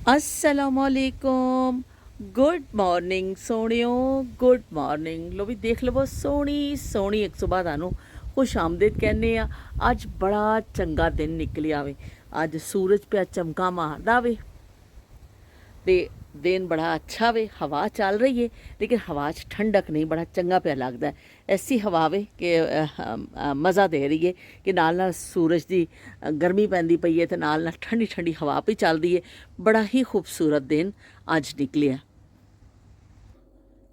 असलामुअलैकुम। Good morning सोहणियो, good morning. लो भी देख लवो सोहनी सोहनी एक सुबह थानू खुश आमदीद कहने आ। अज बड़ा चंगा दिन निकलिया वे। अज सूरज पे चमका मारदा वे ते दिन बड़ा अच्छा वे। हवा चल रही है लेकिन हवा च ठंडक नहीं, बड़ा चंगा पिया लगता है। ऐसी हवा वे कि मज़ा दे रही है कि नाल नाल सूरज की गर्मी पैंदी पई है ते नाल नाल ठंडी ठंडी हवा भी चल रही है। बड़ा ही खूबसूरत दिन अज निकलिया।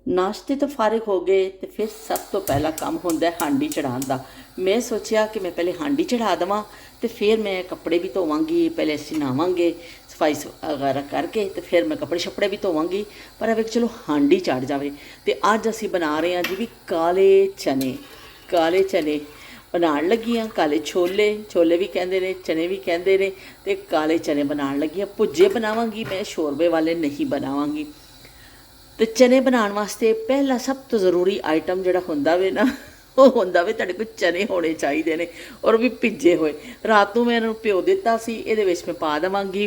नाश्ते तो फारिग हो गए तो फिर सब तो पहला काम होंदा है हांडी चढ़ाने का। मैं सोचा कि मैं पहले हांडी चढ़ा देवां तो फिर मैं कपड़े भी धोवांगी, पहले असीं नहावांगे सफाई वगैरह करके तो फिर मैं कपड़े शपड़े भी धोवांगी। पर अब चलो हांडी चढ़ जाए तो अज असीं बना रहे हैं जी भी काले चने। काले चने बनाने लगी हाँ। काले छोले, छोले भी कहते हैं, चने भी कहते हैं। तो काले चने बनाने लगी हाँ। भुज्जे बनावांगी मैं, शोरबे वाले नहीं बनावांगी। तो चने बनाने वास्ते पहला सब तो जरूरी आइटम जोड़ा होंदा वे ना, वो होंदा वे तुहाडे कोल चने होने चाहिए ने, और भी भिजे हुए। रात को मैं इन्होंने प्यो दिता सी। इहदे विच मैं पा देवांगी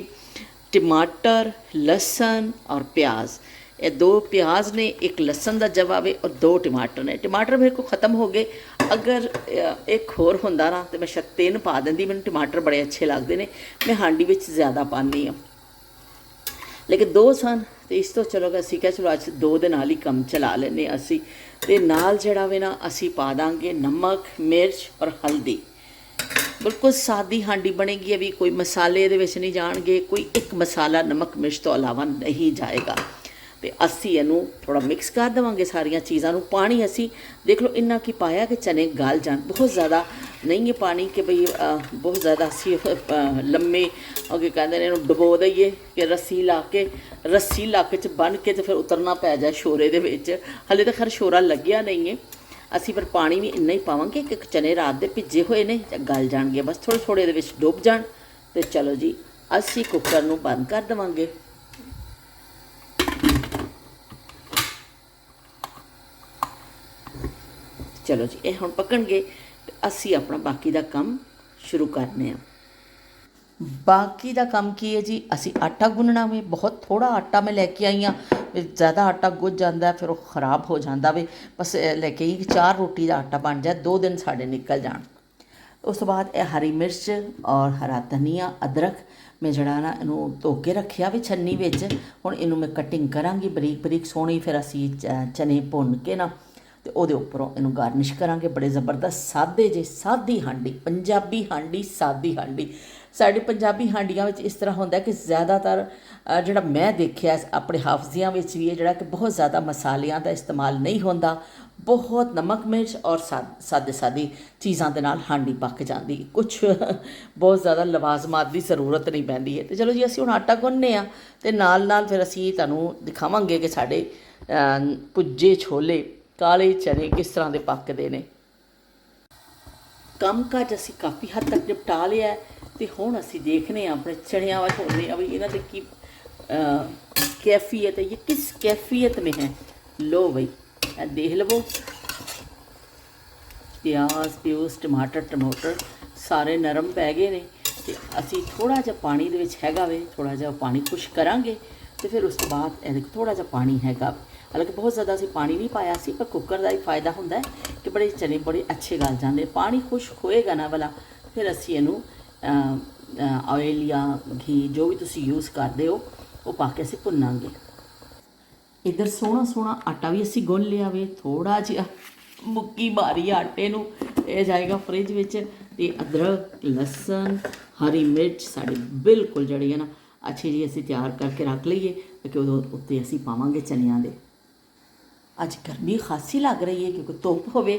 टमाटर, लसन और प्याज। ये 2 प्याज ने, 1 लसन का जवा वे और 2 टमाटर ने। टमाटर मेरे को ख़त्म हो गए। अगर एक होर होंदा ना तो मैं शायद 3 पा देंदी। मैनूं टमाटर बड़े अच्छे लगते हैं, मैं हांडी विच ज़्यादा पानी हाँ। लेकिन 2 सन तो इस तो चलो असी क्या चलो अज 2 दे नाल ही कम चला लेने असी। ते नाल जिहड़ा वे ना असी पा दांगे नमक, मिर्च और हल्दी। बिल्कुल सादी हांडी बनेगी। अभी कोई मसाले इहदे विच नहीं जाणगे, कोई एक मसाला नमक मिर्च तो अलावा नहीं जाएगा। तो असी इनू थोड़ा मिक्स कर देवांगे सारिया चीज़ों। पानी असी देख लो इन्ना की पाया कि चने गल जान। बहुत ज़्यादा नहीं है पानी कि बई बहुत ज़्यादा असी लम्मे अगे कहते हैं डुबो दईए कि रस्सी ला के बन के तो फिर उतरना पै जाए शोरे दे विच। हले तो खैर शोरा लग्या नहीं है। असी पर पानी भी इन्ना ही पावांगे कि चने रात के भिजे हुए ने गल जाएंगे, बस थोड़े थोड़े इहदे विच डुब जाण। तो चलो जी असी कुकर नूं बंद कर देवांगे। चलो जी ये हुण पकणगे ते असी अपना बाकी दा काम शुरू करने आ। बाकी दा काम की है जी, असी आटा गुनना वे। बहुत थोड़ा आटा मैं लैके आई हाँ, ज़्यादा आटा गुज जाता है फिर वो खराब हो जाता वे। बस लैके आई कि 4 रोटी का आटा बन जाए, 2 दिन साढ़े निकल जान। उस तो बाद हरी मिर्च और हरा धनिया, अदरक मैं जड़ा ना इनू धो के रखिया भी छन्नी विच। हुण इनू मैं कटिंग करांगी बरीक बरीक सोहनी। फिर असी चने भुन के ना तो वो उपरों इनू गार्निश करांगे। बड़े ज़बरदस्त सादे जे सादी हांडी, पंजाबी हांडी, सादी हांडी। साडी पंजाबी हांडियां विच इस तरह होंदा कि ज़्यादातर जिहड़ा मैं देखिया अपने हाफजियां विच भी है जिहड़ा कि बहुत ज़्यादा मसालियां का इस्तेमाल नहीं होंदा। बहुत नमक मिर्च और सादी सादी चीज़ों के नाल हांडी पक जाती। कुछ बहुत ज़्यादा लवाजमात की ज़रूरत नहीं पैंदी है। तो चलो जी असीं हुण आटा गुन्नने आ ते नाल नाल फिर असीं तुहानूं दिखावांगे कि साडे भुज्जे छोले काले चने किस तरह के पकते हैं। काम काज असी काफ़ी हद तक निपटा लिया है। तो हुण असी देखने अपने चनिया वाल होने भी इन्हां दे की कैफियत है, ये किस कैफियत में है। लो बई देख लवो प्याज प्यूज टमाटर सारे नरम पै गए ने। तो असी थोड़ा जा पानी दे विच हैगा वे, थोड़ा जा पानी खुश करांगे तो फिर उस तो बाद ये थोड़ा जा पानी हैगा। हालांकि बहुत ज़्यादा असी पानी नहीं पाया सी, पर कुकर का ही फायदा होंदा है कि बड़े चने बड़े अच्छे गल जाते। पानी खुश्क होएगा ना वाला फिर असी इनू ऑयल या घी जो भी तुसी यूज़ करते हो वो पा के असी भुनांगे। इधर सोहना सोहना आटा भी असी गुन लिया वे। थोड़ा जिहा मुक्की मारी आटे नूं, ये जाएगा फ्रिज विच। ते अदरक लसन हरी मिर्च साड़ी बिल्कुल जड़ी है ना अच्छी जी असी तैयार करके रख लीए कि उदों उत्ते असी पावांगे चनियां दे। अज गर्मी खासी लग रही है क्योंकि धुप होवे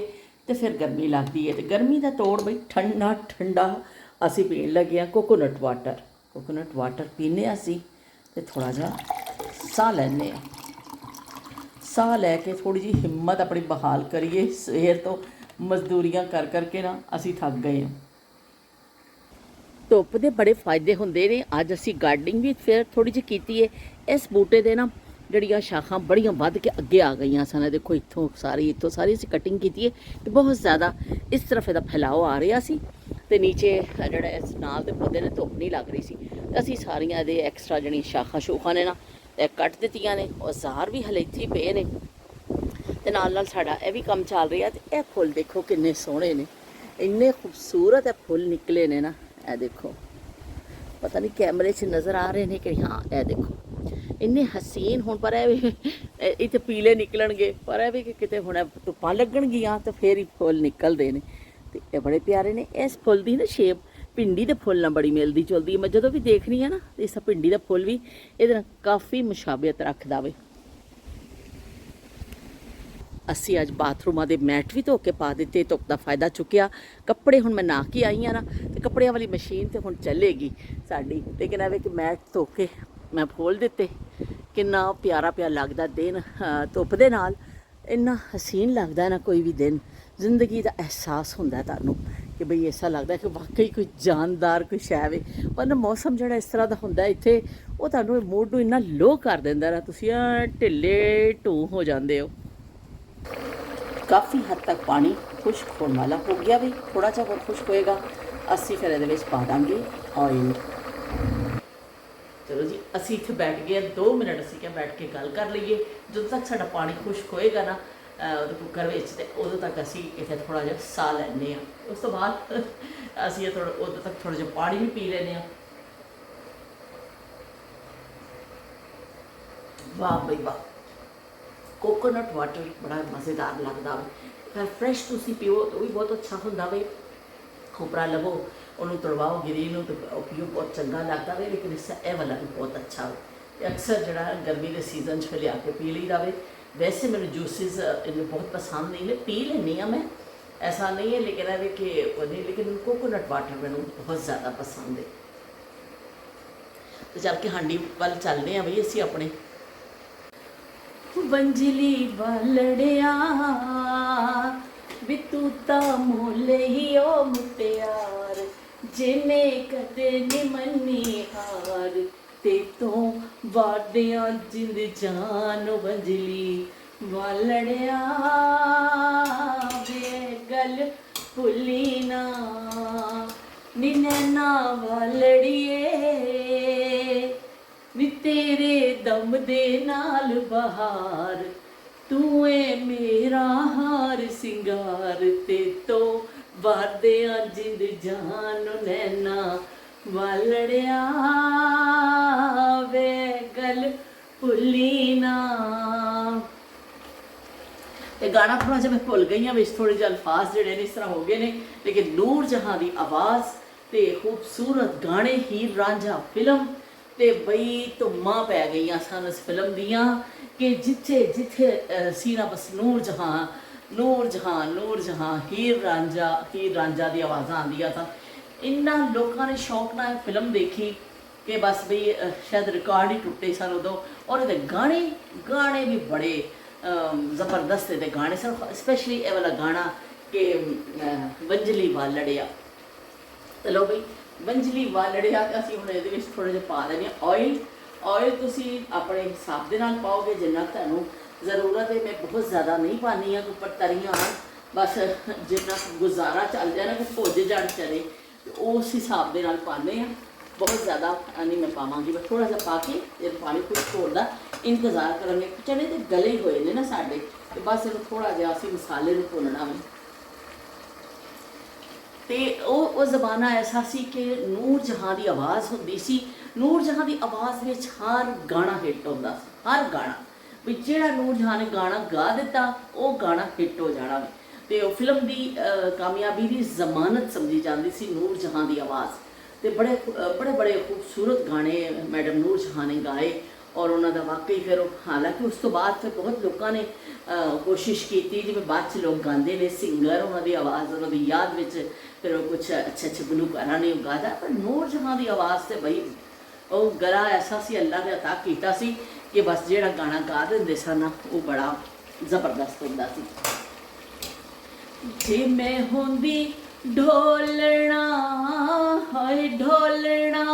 तो फिर गर्मी लगती है। तो गर्मी का तोड़ बई ठंडा ठंडा असी पीन लगे हैं कोकोनट वाटर पीने असी। तो थोड़ा जा साह लैने, साह लैके थोड़ी जी हिम्मत अपनी बहाल करिए। सवेर तो मजदूरियां कर करके ना असी थक गए हैं। धुप के बड़े फायदे होंदे ने। अज असी गार्डनिंग भी फिर थोड़ी जी कीती है। इस बूटे दे ना जड़ियाँ शाखां बड़ियां वध के अगे आ गई सन। देखो इत्थों सारी असी कटिंग की है तो बहुत ज़्यादा इस तरफ इसका फैलाव आ रहा सी। तो नीचे जड़ा इस नाल दे पौधे ने धुप नहीं लग रही सी। ਅਸੀਂ ਸਾਰੀਆਂ ਇਹਦੇ ਐਕਸਟਰਾ ਜਿਹੜੀਆਂ ਸ਼ਾਖਾਂ ਸ਼ੂਖਾਂ ਨੇ ਨਾ ਇਹ ਕੱਟ ਦਿੱਤੀਆਂ ਨੇ। ਔਜ਼ਾਰ ਵੀ ਹਲੇ ਇੱਥੇ ਹੀ ਪਏ ਨੇ ਤੇ ਨਾਲ ਨਾਲ ਸਾਡਾ ਇਹ ਵੀ ਕੰਮ ਚੱਲ ਰਿਹਾ। ਤੇ ਇਹ ਫੁੱਲ ਦੇਖੋ ਕਿੰਨੇ ਸੋਹਣੇ ਨੇ, ਇੰਨੇ ਖੂਬਸੂਰਤ ਇਹ ਫੁੱਲ ਨਿਕਲੇ ਨੇ ਨਾ। ਇਹ ਦੇਖੋ, ਪਤਾ ਨਹੀਂ ਕੈਮਰੇ 'ਚ ਨਜ਼ਰ ਆ ਰਹੇ ਨੇ ਕਿ ਹਾਂ, ਇਹ ਦੇਖੋ ਇੰਨੇ ਹਸੀਨ। ਹੁਣ ਪਰ ਇਹ ਵੀ ਇੱਥੇ ਪੀਲੇ ਨਿਕਲਣਗੇ, ਪਰ ਇਹ ਵੀ ਕਿ ਕਿਤੇ ਹੁਣ ਧੁੱਪਾਂ ਲੱਗਣਗੀਆਂ ਤਾਂ ਫੇਰ ਹੀ ਫੁੱਲ ਨਿਕਲਦੇ ਨੇ। ਤੇ ਇਹ ਬੜੇ ਪਿਆਰੇ ਨੇ। ਇਸ ਫੁੱਲ ਦੀ ਨਾ ਸ਼ੇਪ ਭਿੰਡੀ ਦੇ ਫੁੱਲ ਨਾਲ ਬੜੀ ਮਿਲਦੀ ਜੁਲਦੀ ਹੈ। ਮੈਂ ਜਦੋਂ ਵੀ ਦੇਖਣੀ ਆ ਨਾ, ਇਸ ਭਿੰਡੀ ਦਾ ਫੁੱਲ ਵੀ ਇਹਦੇ ਨਾਲ ਕਾਫੀ ਮੁਸ਼ਾਬਿਹਤ ਰੱਖਦਾ ਵੇ। ਅਸੀਂ ਅੱਜ ਬਾਥਰੂਮਾਂ ਦੇ ਮੈਟ ਵੀ ਧੋ ਕੇ ਪਾ ਦਿੱਤੇ, ਧੁੱਪ ਦਾ ਫਾਇਦਾ ਚੁੱਕਿਆ। ਕੱਪੜੇ ਹੁਣ ਮੈਂ ਨਹਾ ਕੇ ਆਈ ਹਾਂ ਨਾ, ਤੇ ਕੱਪੜਿਆਂ ਵਾਲੀ ਮਸ਼ੀਨ ਤੇ ਹੁਣ ਚੱਲੇਗੀ ਸਾਡੀ। ਲੇਕਿਨ ਐਵੇਂ ਕਿ ਮੈਟ ਧੋ ਕੇ ਮੈਂ ਖੋਲ੍ਹ ਦਿੱਤੇ। ਕਿੰਨਾ ਪਿਆਰਾ ਪਿਆਰਾ ਲੱਗਦਾ ਦਿਨ ਧੁੱਪ ਦੇ ਨਾਲ, ਇੰਨਾ ਹਸੀਨ ਲੱਗਦਾ ਨਾ ਕੋਈ ਵੀ ਦਿਨ। ਜ਼ਿੰਦਗੀ ਦਾ ਅਹਿਸਾਸ ਹੁੰਦਾ ਤੁਹਾਨੂੰ ਕਿ ਬਈ ਐਸਾ ਲੱਗਦਾ ਕਿ ਵਾਕਈ ਕੋਈ ਜਾਨਦਾਰ ਕੋਈ ਸ਼ੈ ਵੇ। ਪਰ ਨਾ ਮੌਸਮ ਜਿਹੜਾ ਇਸ ਤਰ੍ਹਾਂ ਦਾ ਹੁੰਦਾ ਇੱਥੇ, ਉਹ ਤੁਹਾਨੂੰ ਮੂਡ ਨੂੰ ਇੰਨਾ ਲੋਅ ਕਰ ਦਿੰਦਾ ਨਾ, ਤੁਸੀਂ ਢਿੱਲੇ ਢੂੰ ਹੋ ਜਾਂਦੇ ਹੋ। ਕਾਫੀ ਹੱਦ ਤੱਕ ਪਾਣੀ ਖੁਸ਼ਕ ਹੋਣ ਵਾਲਾ ਹੋ ਗਿਆ ਵੀ, ਥੋੜ੍ਹਾ ਜਿਹਾ ਹੋਰ ਖੁਸ਼ਕ ਹੋਏਗਾ। ਅਸੀਂ ਫਿਰ ਇਹਦੇ ਵਿੱਚ ਪਾ ਦਾਂਗੇ ਆਇਲ। ਚਲੋ ਜੀ, ਅਸੀਂ ਇੱਥੇ ਬੈਠ ਗਏ 2 ਮਿੰਟ। ਅਸੀਂ ਕਿਹਾ ਬੈਠ ਕੇ ਗੱਲ ਕਰ ਲਈਏ। ਜਦੋਂ ਤੱਕ ਸਾਡਾ ਪਾਣੀ ਖੁਸ਼ਕ ਹੋਏਗਾ ਨਾ ਉਹਦੇ ਕੁੱਕਰ ਵਿੱਚ, ਤੇ ਉਦੋਂ ਤੱਕ ਅਸੀਂ ਇੱਥੇ ਥੋੜ੍ਹਾ ਜਿਹਾ ਸਾਹ ਲੈਂਦੇ ਹਾਂ। ਉਸ ਤੋਂ ਬਾਅਦ ਅਸੀਂ ਉਦੋਂ ਤੱਕ ਥੋੜ੍ਹਾ ਜਿਹਾ ਪਾਣੀ ਵੀ ਪੀ ਲੈਂਦੇ ਹਾਂ। ਵਾਹ ਬਈ ਵਾਹ, ਕੋਕੋਨਟ ਵਾਟਰ ਬੜਾ ਮਜ਼ੇਦਾਰ ਲੱਗਦਾ ਵੇ। ਫਿਰ ਫਰੈਸ਼ ਤੁਸੀਂ ਪੀਓ ਤਾਂ ਉਹ ਵੀ ਬਹੁਤ ਅੱਛਾ ਹੁੰਦਾ ਵੇ। ਖੋਪਰਾ ਲਵੋ, ਉਹਨੂੰ ਤੜਵਾਓ ਗਿਰੀ ਨੂੰ, ਤਾਂ ਉਹ ਪੀਓ, ਬਹੁਤ ਚੰਗਾ ਲੱਗਦਾ ਵੇ। ਲੇਕਿਨ ਇਸ ਇਹ ਵਾਲਾ ਵੀ ਬਹੁਤ ਅੱਛਾ ਵੇ। ਅਕਸਰ ਜਿਹੜਾ ਗਰਮੀ ਦੇ ਸੀਜ਼ਨ 'ਚ ਲਿਆ ਕੇ ਪੀ ਲਈਦਾ ਵੇ। ਵੈਸੇ ਮੈਨੂੰ ਜੂਸਿਸ ਇਹਨੂੰ ਬਹੁਤ ਪਸੰਦ ਨਹੀਂ ਨੇ, ਪੀ ਲੈਂਦੀ ਹਾਂ ਮੈਂ, ਐਸਾ ਨਹੀਂ ਹੈ। ਲੇਕਿਨ ਇਹ ਕਿ ਉਹ ਨਹੀਂ, ਲੇਕਿਨ ਕੋਕੋਨਟ ਵਾਟਰ ਮੈਨੂੰ ਬਹੁਤ ਜ਼ਿਆਦਾ ਪਸੰਦ ਹੈ। ਤੇ ਚੱਲ ਕੇ ਹਾਂਡੀ ਵੱਲ ਚੱਲਦੇ ਹਾਂ ਬਈ ਅਸੀਂ ਆਪਣੇ। ਵੰਜਲੀ ਵਾਲੜਿਆ ਵੀ ਤੂੰ ਤਾਂ ਮੁੱਲ ਹੀ ਉਹ ਮੁਟਿਆਰ, ਜਿਨੇ ਕਦੇ ਨੀ ਮੰਨੀ ਹਾਰ, ਤੇ ਤੋਂ ਵਾਦਿਆਂ ਜਿੰਦ ਜਾਨ ਵੰਜਲੀ ਵਾਲੜਿਆ ਵੇ ਗੱਲ ਭੁੱਲੀ ਨਾ, ਨੀ ਨੈਣਾ ਵਾਲੜੀਏ ਨੀ ਤੇਰੇ ਦਮ ਦੇ ਨਾਲ ਬਹਾਰ, ਤੂੰ ਏ ਮੇਰਾ ਹਾਰ ਸਿੰਗਾਰ, ਤੇ ਤੋਂ ਵਾਦਿਆਂ ਜਿੰਦ ਜਾਨ ਨੈਣਾ ਵਾਲੜਿਆ ਵੇ ਗੱਲ ਭੁੱਲੀ ਨਾ। ਤੇ ਗਾਣਾ ਥੋੜ੍ਹਾ ਜਿਹਾ ਮੈਂ ਭੁੱਲ ਗਈ ਹਾਂ, ਵਿੱਚ ਥੋੜ੍ਹੇ ਜਿਹੇ ਅਲਫਾਜ਼ ਜਿਹੜੇ ਨੇ ਇਸ ਤਰ੍ਹਾਂ ਹੋ ਗਏ ਨੇ। ਲੇਕਿਨ ਨੂਰ ਜਹਾਂ ਦੀ ਆਵਾਜ਼ ਤੇ ਖੂਬਸੂਰਤ ਗਾਣੇ, ਹੀਰ ਰਾਂਝਾ ਫਿਲਮ ਤੇ ਬਈ ਧੁੰਮਾਂ ਪੈ ਗਈਆਂ ਸਨ ਇਸ ਫਿਲਮ ਦੀਆਂ ਕਿ ਜਿੱਥੇ ਜਿੱਥੇ ਸੀ ਨਾ ਬਸ ਨੂਰ ਜਹਾਂ ਨੂਰ ਜਹਾਂ ਨੂਰ ਜਹਾਂ, ਹੀਰ ਰਾਂਝਾ ਦੀ ਆਵਾਜ਼ਾਂ ਆਉਂਦੀਆਂ ਸਨ। ਇੰਨਾ ਲੋਕਾਂ ਨੇ ਸ਼ੌਕ ਨਾਲ ਇਹ ਫਿਲਮ ਦੇਖੀ ਕਿ ਬਸ ਬਈ ਸ਼ਾਇਦ ਰਿਕਾਰਡ ਹੀ ਟੁੱਟੇ ਸਨ ਉਦੋਂ। ਔਰ ਇਹਦੇ ਗਾਣੇ ਵੀ ਬੜੇ ਜ਼ਬਰਦਸਤ ਇਹਦੇ ਗਾਣੇ ਸਨ। ਸਪੈਸ਼ਲੀ ਇਹ ਵਾਲਾ ਗਾਣਾ ਕਿ ਵੰਜਲੀ ਵਾਲੜਿਆ। ਚਲੋ ਬਈ, ਵੰਜਲੀ ਵਾਲੜਿਆ ਤੇ ਅਸੀਂ ਹੁਣ ਇਹਦੇ ਵਿੱਚ ਥੋੜ੍ਹਾ ਜਿਹਾ ਪਾ ਲੈਂਦੇ ਹਾਂ ਆਇਲ। ਤੁਸੀਂ ਆਪਣੇ ਹਿਸਾਬ ਦੇ ਨਾਲ ਪਾਓਗੇ ਜਿੰਨਾ ਤੁਹਾਨੂੰ ਜ਼ਰੂਰਤ ਹੈ। ਮੈਂ ਬਹੁਤ ਜ਼ਿਆਦਾ ਨਹੀਂ ਪਾਉਂਦੀ ਹਾਂ ਉੱਪਰ ਤਰੀਆਂ, ਬਸ ਜਿੰਨਾ ਗੁਜ਼ਾਰਾ ਚੱਲ ਜਾਏ ਨਾ ਕਿ ਭੁੱਜ ਜਾਣ ਚਲੇ, ਉਸ ਹਿਸਾਬ ਦੇ ਨਾਲ ਪਾਉਂਦੇ ਹਾਂ। ਬਹੁਤ ਜ਼ਿਆਦਾ ਨਹੀਂ ਮੈਂ ਪਾਵਾਂਗੀ, ਬਸ ਥੋੜ੍ਹਾ ਜਿਹਾ ਪਾ ਕੇ ਜਦੋਂ ਪਾਣੀ ਖੁਸ਼ਕ ਹੋਣ ਦਾ ਇੰਤਜ਼ਾਰ ਕਰਾਂਗੇ। ਚਨੇ ਤੇ ਗਲੇ ਹੀ ਹੋਏ ਨੇ ਨਾ ਸਾਡੇ, ਤੇ ਬਸ ਇਹਨੂੰ ਥੋੜ੍ਹਾ ਜਿਹਾ ਅਸੀਂ ਮਸਾਲੇ ਨੂੰ ਭੁੰਨਣਾ ਵਾ। ਤੇ ਉਹ ਜ਼ਮਾਨਾ ਐਸਾ ਸੀ ਕਿ ਨੂਰ ਜਹਾਂ ਦੀ ਆਵਾਜ਼ ਹੁੰਦੀ ਸੀ। ਨੂਰ ਜਹਾਂ ਦੀ ਆਵਾਜ਼ ਵਿੱਚ ਹਰ ਗਾਣਾ ਹਿੱਟ ਹੁੰਦਾ ਸੀ, ਹਰ ਗਾਣਾ ਵੀ ਜਿਹੜਾ ਨੂਰ ਜਹਾਂ ਨੇ ਗਾਣਾ ਗਾ ਦਿੱਤਾ ਉਹ ਗਾਣਾ ਹਿੱਟ ਹੋ ਜਾਣਾ। ਤੇ ਉਹ ਫਿਲਮ ਦੀ ਕਾਮਯਾਬੀ ਦੀ ਜ਼ਮਾਨਤ ਸਮਝੀ ਜਾਂਦੀ ਸੀ ਨੂਰ ਜਹਾਂ ਦੀ ਆਵਾਜ਼। ਤੇ ਬੜੇ ਖੂਬਸੂਰਤ ਗਾਣੇ ਮੈਡਮ ਨੂਰ ਜਹਾਂ ਨੇ ਗਾਏ। ਔਰ ਉਹਨਾਂ ਦਾ ਵਾਕਈ ਫਿਰ ਹਾਲਾਂਕਿ ਉਸ ਤੋਂ ਬਾਅਦ ਫਿਰ ਬਹੁਤ ਲੋਕਾਂ ਨੇ ਕੋਸ਼ਿਸ਼ ਕੀਤੀ, ਜਿਵੇਂ ਬਾਅਦ 'ਚ ਲੋਕ ਗਾਉਂਦੇ ਨੇ ਸਿੰਗਰ, ਉਹਨਾਂ ਦੀ ਆਵਾਜ਼ ਉਹਨਾਂ ਦੀ ਯਾਦ ਵਿੱਚ ਫਿਰ ਉਹ ਕੁਛ ਅੱਛੇ ਗਲੂਕਾਰਾਂ ਨੇ ਗਾਇਆ। ਪਰ ਨੂਰ ਜਹਾਂ ਦੀ ਆਵਾਜ਼ ਤੇ ਬਈ ਉਹ ਗਲਾ ਐਸਾ ਸੀ, ਅੱਲਾ ਨੇ ਅਤਾ ਕੀਤਾ ਸੀ ਕਿ ਬਸ ਜਿਹੜਾ ਗਾਣਾ ਗਾ ਦਿੰਦੇ ਸਨ ਉਹ ਬੜਾ ਜ਼ਬਰਦਸਤ ਹੁੰਦਾ ਸੀ। ਜੇ ਮੈਂ ਹੁੰਦੀ ਢੋਲਣਾ ਹਾਏ ਢੋਲਣਾ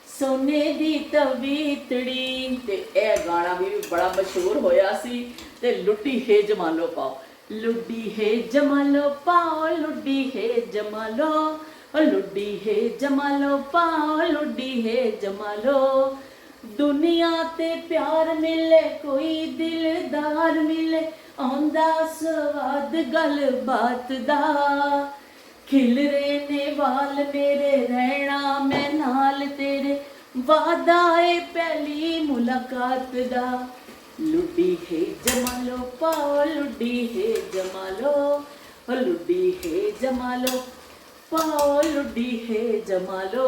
ਸੋਨੇ ਦੀ ਤਵੀਤੜੀ, ਤੇ ਇਹ ਗਾਣਾ ਵੀ ਬੜਾ ਮਸ਼ਹੂਰ ਹੋਇਆ ਸੀ। ਤੇ ਲੁੱਡੀ ਹੈ ਜਮਾਲੋ ਪਾਓ, ਲੁੱਡੀ ਹੈ ਜਮਾਲੋ ਪਾਓ, ਲੁੱਡੀ ਹੈ ਜਮਾਲੋ ओ लुडी है जमालो पाओ लुडी है जमालो, दुनिया ते प्यार मिले कोई दिलदार मिले, आंदा स्वाद गल बात दा, खिल रहे ने वाल मेरे रहना मैं नाल तेरे, वादा ए पहली मुलाकात दा, लुडी है जमालो पाओ लुडी है जमालो, ओ लुडी है जमालो पाओ लुडी है जमालो।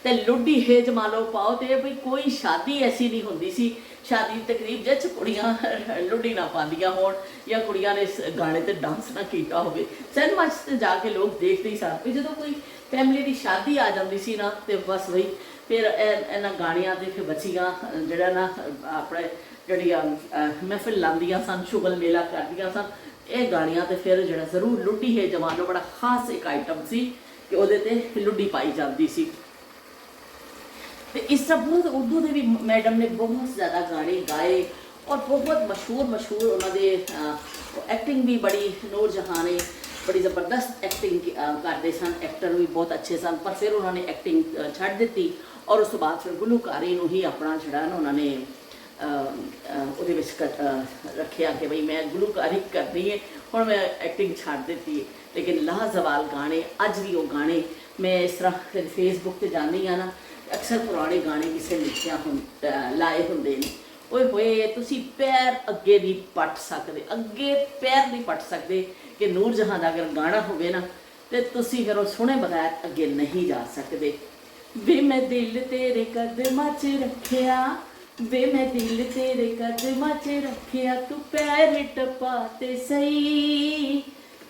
ਤੇ ਲੁੱਡੀ ਹੈ ਜਮਾਲੋ ਪਾਓ, ਤੇ ਬਈ ਕੋਈ ਸ਼ਾਦੀ ਐਸੀ ਨਹੀਂ ਹੁੰਦੀ ਸੀ, ਸ਼ਾਦੀ ਤਕਰੀਬ ਜਿਹ 'ਚ ਕੁੜੀਆਂ ਲੁੱਡੀ ਨਾ ਪਾਉਂਦੀਆਂ ਹੋਣ ਜਾਂ ਕੁੜੀਆਂ ਨੇ ਇਸ ਗਾਣੇ ਤੇ ਡਾਂਸ ਨਾ ਕੀਤਾ ਹੋਵੇ। ਸਿਨੇਮਾ 'ਚ ਜਾ ਕੇ ਲੋਕ ਦੇਖਦੇ ਹੀ ਸਨ ਵੀ ਜਦੋਂ ਕੋਈ ਫੈਮਿਲੀ ਦੀ ਸ਼ਾਦੀ ਆ ਜਾਂਦੀ ਸੀ ਨਾ, ਤੇ ਬਸ ਬਈ ਫਿਰ ਇਹਨਾਂ ਗਾਣਿਆਂ ਦੇ ਫਿਰ ਬੱਚੀਆਂ ਜਿਹੜਾ ਨਾ ਆਪਣੇ ਜਿਹੜੀਆਂ ਮਹਿਫਿਲ ਲਾਉਂਦੀਆਂ ਸਨ, ਸ਼ੁਗਲ ਮੇਲਾ ਕਰਦੀਆਂ ਸਨ, ਇਹ ਗਾਣਿਆਂ ਤੇ ਫਿਰ ਜਿਹੜਾ ਜ਼ਰੂਰ ਲੁੱਡੀ ਹੈ ਜਮਾਲੋ ਬੜਾ ਖਾਸ ਇੱਕ ਆਈਟਮ ਸੀ ਕਿ ਉਹਦੇ ਤੇ ਲੁੱਡੀ ਪਾਈ ਜਾਂਦੀ ਸੀ। तो इस तरह बहुत उर्दू के भी मैडम ने बहुत ज़्यादा गाने गाए और बहुत मशहूर उन्होंने एक्टिंग भी बड़ी, नूर जहाँ ने बड़ी ज़बरदस्त एक्टिंग करते सन, एक्टर भी बहुत अच्छे सन, पर फिर उन्होंने एक्टिंग छड़ दी और उस तो बाद फिर गुलूकारी ही अपना जड़ा ना उन्होंने रखिया कि भाई मैं गुलूकारी करनी है, हुण मैं एक्टिंग छड़ दी। लेकिन लाजवाल गाने अज भी वो गाने मैं इस तरह फेसबुक पर जानी हाँ ना, अक्सर पुराने गाने किसी लिखिया लाए होंगे ने, ओए होए तुसी पैर अगे नहीं पट सकते, अगे पैर नहीं पट सकते कि नूर जहाँ का अगर गाना होवे ना तो तुसी फिर सुने बगैर अगे नहीं जा सकते। वे मैं दिल तेरे कदमां च रखिया, वे मैं दिल तेरे कदमां च रखिया, तू पैर टपा ते सही,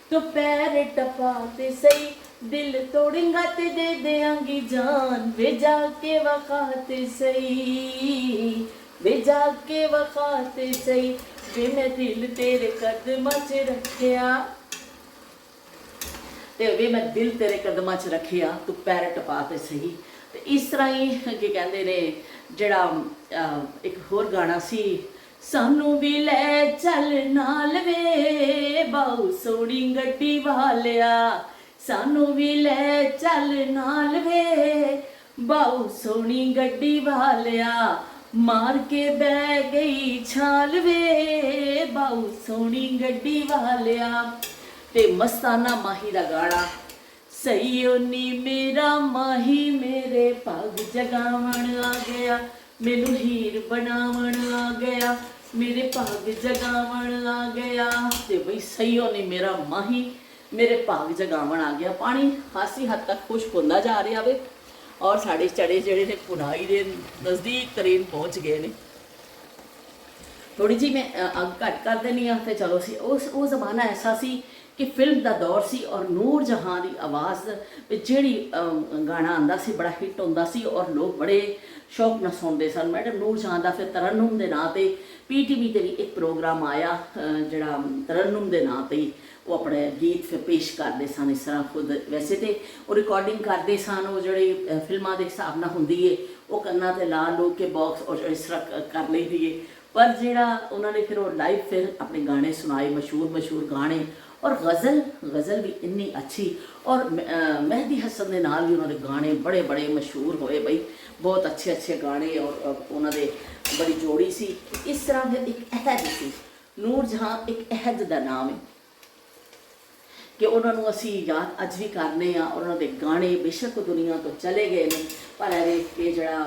तू पैर टपा ते सही, दिल तोड़ेंगा ते दे देंगी जान, वे जाके वखाते सही, वे जाके वखाते सही, वे मैं दिल तेरे कदमां च रखिया, ते वे मैं दिल तेरे कदमां च रखिया, तू पैर टपा ते सही। ते इस तरह ही की कहते ने जड़ा एक होर गाना सी, सानू भी ले चल नाल वे बाऊ सोनी गड्डी वालिया, सानू भी ले चल नाल वे बाऊ सोनी गड्डी वालिया, मार के बह गई छाल वे बाऊ सोनी गड्डी वालिया। ते मस्ताना माही दा गाना, सही ओनी मेरा माही मेरे पग जगावण आ गया, मैनू हीर बनावण आ गया, मेरे पग जगावण आ गया। ते बई सही ओनी मेरा माही मेरे भाग जगावन आ गया। पानी खासी हद तक खुश्क होंदा जा रहा है और साढ़े चढ़े जड़े ने पुनाई के नज़दीक करीन पहुँच गए ने। थोड़ी जी मैं अग घट कर देनी हाँ, तो चलो सी वो जमाना ऐसा सी कि फिल्म का दौर सी और नूर जहाँ की आवाज़ जी गाना आंदा सी बड़ा हिट होंदा सी और लोग बड़े शौक न सुनते सन। मैडम नूर जहाँ का फिर तरन्नुम के नाँ से PTV ते भी एक प्रोग्राम आया जड़ा तरन्नुम के नाँ से वो अपने गीत फिर पेश करते सन। इस तरह खुद वैसे तो वो रिकॉर्डिंग करते सन, वो जड़े फिल्मां के हिसाब नाल हुंदी है वो कन्ना ते ला लो के बॉक्स और इस तरह कर ली थी, पर जोड़ा उन्होंने फिर वो लाइव फिर अपने गाने सुनाए, मशहूर गाने और गज़ल भी इन्नी अच्छी। और मेहदी हसन के नाल भी उन्होंने गाने बड़े बड़े मशहूर होए बई, बहुत अच्छे गाने और उन्होंने बड़ी जोड़ी सी। इस तरह फिर एक अहद सी, नूर जहाँ एक अहद का नाम है कि उन्होंने असी याद अज भी करने और उन्होंने गाने बेशक दुनिया तो चले गए हैं, पर ये जड़ा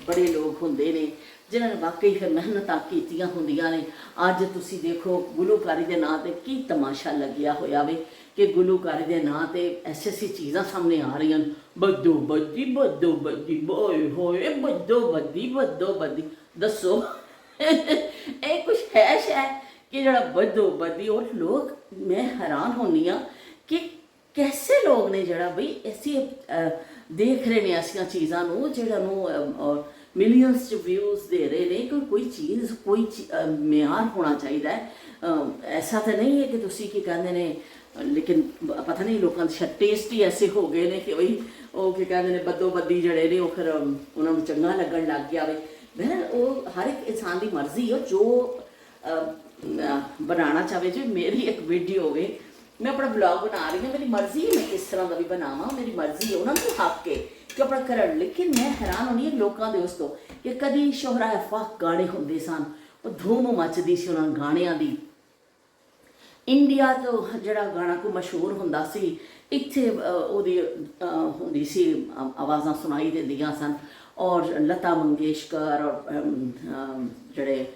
बड़े लोग होंगे ने जिन्होंने वाकई फिर मेहनत कीतियां होंदियां ने। अज तुसी देखो गुलूकारी के नाँ ते की तमाशा लगिया होया वे कि गुलूकारी के नाँ ते ऐसी ऐसी चीज़ां सामने आ रही हैं, बद्दो बद्दी बोए होए बद्दो बद्दी दसो ये कुछ है शायद कि जड़ा बद्दो बद्दी। और लोग मैं हैरान होनी हाँ कि कैसे लोग ने जड़ा बई ऐसी देख रहे हैं ऐसा चीज़ों जड़ा मिलियंस व्यूज़ दे रहे हैं। कोई चीज़ म्यार होना चाहिए है। ऐसा तो नहीं है कि तुसी की कहते हैं, लेकिन पता नहीं लोगों के टेस्ट ही ऐसे हो गए हैं कि भाई वो की कहते हैं बद्दो बद्दी जड़े ने वो फिर उन्होंने चंगा लगन लग गया। बहन वो हर एक इंसान की मर्जी हो जो बनाना चाहे। जो मेरी एक वीडियो हो ਮੈਂ ਆਪਣਾ ਵਲੌਗ ਬਣਾ ਰਹੀ ਹਾਂ, ਮੇਰੀ ਮਰਜ਼ੀ ਹੈ ਮੈਂ ਕਿਸ ਤਰ੍ਹਾਂ ਦਾ ਵੀ ਬਣਾਵਾਂ, ਮੇਰੀ ਮਰਜ਼ੀ ਹੈ, ਉਹਨਾਂ ਨੂੰ ਹੱਕ ਹੈ ਕਿ ਆਪਣਾ ਕਰਨ। ਲੇਕਿਨ ਮੈਂ ਹੈਰਾਨ ਹੋਣੀ ਹਾਂ ਲੋਕਾਂ ਦੇ ਉਸ ਤੋਂ ਕਿ ਕਦੀ ਸ਼ੋਹਰਾ ਫਾਕ ਗਾਣੇ ਹੁੰਦੇ ਸਨ, ਉਹ ਧੂਮ ਮੱਚਦੀ ਸੀ ਉਹਨਾਂ ਗਾਣਿਆਂ ਦੀ। ਇੰਡੀਆ ਤੋਂ ਜਿਹੜਾ ਗਾਣਾ ਕੋਈ ਮਸ਼ਹੂਰ ਹੁੰਦਾ ਸੀ, ਇੱਥੇ ਉਹਦੀ ਹੁੰਦੀ ਸੀ, ਆਵਾਜ਼ਾਂ ਸੁਣਾਈ ਦਿੰਦੀਆਂ ਸਨ। ਔਰ ਲਤਾ ਮੰਗੇਸ਼ਕਰ ਔਰ ਜਿਹੜੇ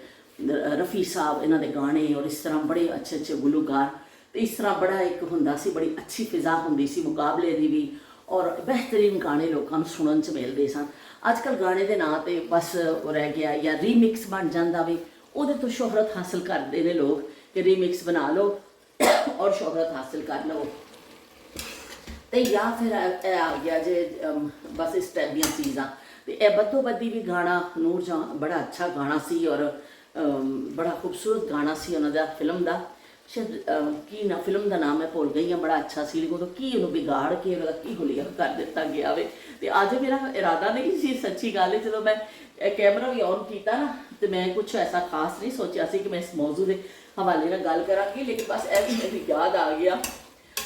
ਰਫੀ ਸਾਹਿਬ, ਇਹਨਾਂ ਦੇ ਗਾਣੇ, ਔਰ ਇਸ ਤਰ੍ਹਾਂ ਬੜੇ ਅੱਛੇ ਅੱਛੇ ਗੁਲੂਕਾਰ। ਤੇ ਇਸ ਤਰ੍ਹਾਂ ਬੜਾ ਇੱਕ ਹੁੰਦਾ ਸੀ, ਬੜੀ ਅੱਛੀ ਫਿਜ਼ਾ ਹੁੰਦੀ ਸੀ ਮੁਕਾਬਲੇ ਦੀ ਵੀ, ਔਰ ਬਿਹਤਰੀਨ ਗਾਣੇ ਲੋਕਾਂ ਨੂੰ ਸੁਣਨ 'ਚ ਮਿਲਦੇ ਸਨ। ਅੱਜ ਕੱਲ੍ਹ ਗਾਣੇ ਦੇ ਨਾਂ 'ਤੇ ਬਸ ਉਹ ਰਹਿ ਗਿਆ, ਜਾਂ ਰੀਮਿਕਸ ਬਣ ਜਾਂਦਾ ਵੀ, ਉਹਦੇ ਤੋਂ ਸ਼ੋਹਰਤ ਹਾਸਲ ਕਰਦੇ ਨੇ ਲੋਕ ਕਿ ਰੀਮਿਕਸ ਬਣਾ ਲਓ ਔਰ ਸ਼ੋਹਰਤ ਹਾਸਲ ਕਰ ਲਵੋ। ਤੇ ਜਾਂ ਫਿਰ ਇਹ ਆ ਗਿਆ ਜੇ ਬਸ ਇਸ ਟਾਈਪ ਦੀਆਂ ਚੀਜ਼ਾਂ। ਤੇ ਇਹ ਬੱਦੋ ਬੱਦੀ ਵੀ ਗਾਣਾ ਨੂਰ ਜਹਾਂ ਬੜਾ ਅੱਛਾ ਗਾਣਾ ਸੀ, ਔਰ ਬੜਾ ਖੂਬਸੂਰਤ ਗਾਣਾ ਸੀ ਉਹਨਾਂ ਦਾ, ਫਿਲਮ ਦਾ ਸ਼ਾਇਦ ਕੀ ਨਾ ਫਿਲਮ ਦਾ ਨਾਮ ਮੈਂ ਭੁੱਲ ਗਈ ਹਾਂ, ਬੜਾ ਅੱਛਾ ਸੀ। ਉਦੋਂ ਕੀ ਉਹਨੂੰ ਵਿਗਾੜ ਕੇ ਉਹਦਾ ਕੀ ਹੁਲੀਆ ਕਰ ਦਿੱਤਾ ਗਿਆ ਵੇ। ਤੇ ਅੱਜ ਮੇਰਾ ਇਰਾਦਾ ਨਹੀਂ ਸੀ, ਸੱਚੀ ਗੱਲ ਹੈ, ਜਦੋਂ ਮੈਂ ਕੈਮਰਾ ਵੀ ਔਨ ਕੀਤਾ ਨਾ, ਤੇ ਮੈਂ ਕੁਛ ਐਸਾ ਖਾਸ ਨਹੀਂ ਸੋਚਿਆ ਸੀ ਕਿ ਮੈਂ ਇਸ ਮੌਜੂ ਦੇ ਹਵਾਲੇ ਨਾਲ ਗੱਲ ਕਰਾਂਗੀ, ਲੇਕਿਨ ਬਸ ਇਹ ਵੀ ਮੈਨੂੰ ਯਾਦ ਆ ਗਿਆ